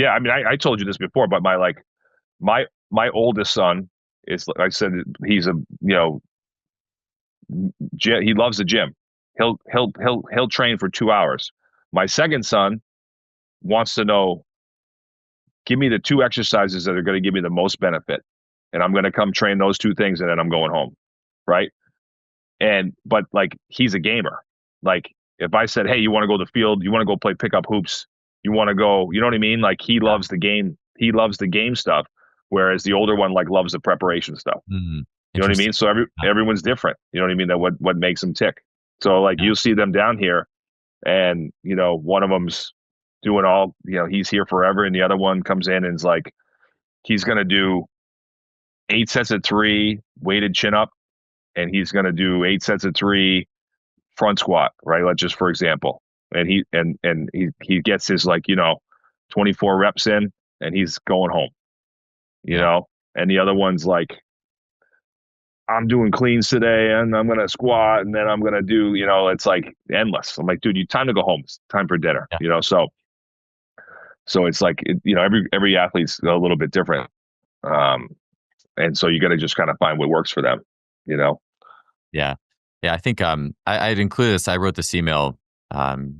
Yeah, I mean, I told you this before, but my oldest son is, like I said, he's a he loves the gym. He'll train for 2 hours. My second son wants to know, give me the two exercises that are going to give me the most benefit, and I'm going to come train those two things, and then I'm going home, right? And but like he's a gamer. Like if I said, hey, you want to go to the field, you want to go play pickup hoops, you want to go, you know what I mean? Like he Yeah. loves the game. He loves the game stuff, whereas the older one like loves the preparation stuff. Mm, You know what I interesting. mean? So Yeah. everyone's different. You know what I mean? That what makes them tick. So like Yeah. you'll see them down here, and one of them's doing all, he's here forever, and the other one comes in and is like he's gonna do 8 sets of 3 weighted chin up, and he's gonna do 8 sets of 3 front squat, right? Let's just for example, and he gets his 24 reps in, and he's going home, Yeah. and the other one's like, I'm doing cleans today, and I'm gonna squat, and then I'm gonna do, it's like endless. I'm like, dude, you time to go home. It's time for dinner, Yeah. So it's like, every athlete's a little bit different, um, and so you got to just kind of find what works for them, you know. Yeah. Yeah. I think I'd include this. I wrote this email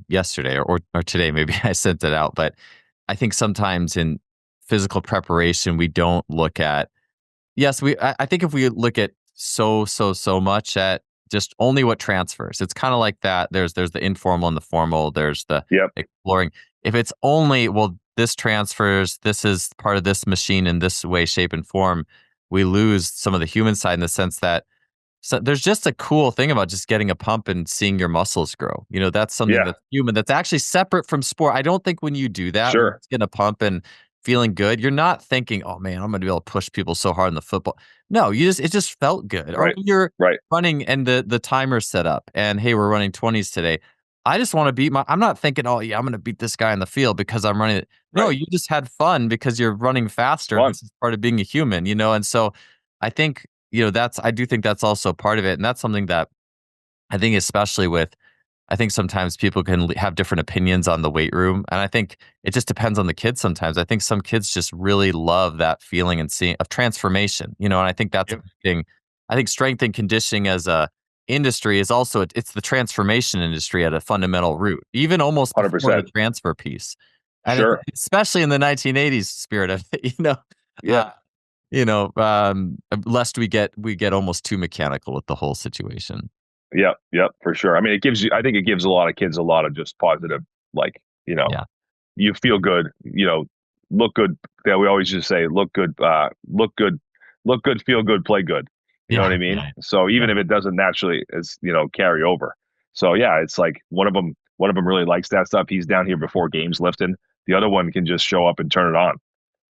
yesterday or today, maybe I sent it out, but I think sometimes in physical preparation, we don't look at, yes, I think if we look at so much at just only what transfers, it's kind of like that. There's the informal and the formal, there's the Yep. exploring. If it's only, well, this transfers, this is part of this machine in this way, shape, and form, we lose some of the human side in the sense that, so there's just a cool thing about just getting a pump and seeing your muscles grow. That's something Yeah. that's human, that's actually separate from sport. I don't think when you do that, when you're Sure. getting a pump and feeling good, you're not thinking, "Oh man, I'm gonna be able to push people so hard in the football." No, it just felt good. Or Right. when you're Right. running and the timer's set up and, "Hey, we're running 20s today." I just wanna beat my I'm not thinking, "Oh yeah, I'm gonna beat this guy in the field because I'm running it." No, Right. you just had fun because you're running faster, and Fun. this is part of being a human, and so I think I do think that's also part of it, and that's something that I think especially with I think sometimes people can have different opinions on the weight room, and I think it just depends on the kids sometimes. I think some kids just really love that feeling and seeing of transformation, and I think that's a Yep. big thing. I think strength and conditioning as a industry is also it's the transformation industry at a fundamental root, even almost before the 100%. transfer piece, and Sure. especially in the 1980s spirit of it. Yeah. Uh, lest we get almost too mechanical with the whole situation. Yep. Yep. For sure. I mean, I think it gives a lot of kids a lot of just positive, like, Yeah, you feel good, look good. Yeah. We always just say, look good, feel good, play good. You know what yeah, I mean? yeah, So yeah, even if it doesn't naturally, carry over. So yeah, it's like one of them really likes that stuff. He's down here before games lifting. The other one can just show up and turn it on.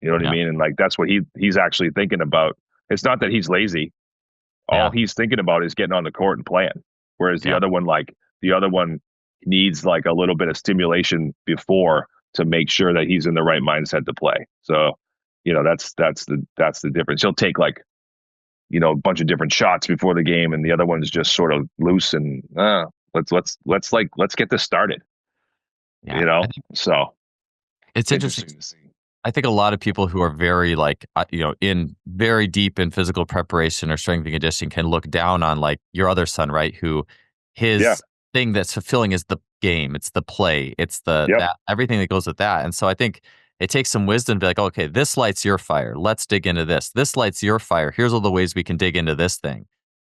You know what I yeah, mean? And like that's what he's actually thinking about. It's not that he's lazy. All yeah, he's thinking about is getting on the court and playing. Whereas yeah, the other one needs like a little bit of stimulation before to make sure that he's in the right mindset to play. So, that's the difference. He'll take like, a bunch of different shots before the game, and the other one's just sort of loose and let's get this started. yeah. I think So it's interesting. interesting to see. I think a lot of people who are very like, in very deep in physical preparation or strength and conditioning can look down on like your other son, right? Who Yeah. his thing that's fulfilling is the game, it's the play, it's Yep. that everything that goes with that. And so I think it takes some wisdom to be like, okay, this lights your fire. Let's dig into this. This lights your fire. Here's all the ways we can dig into this thing.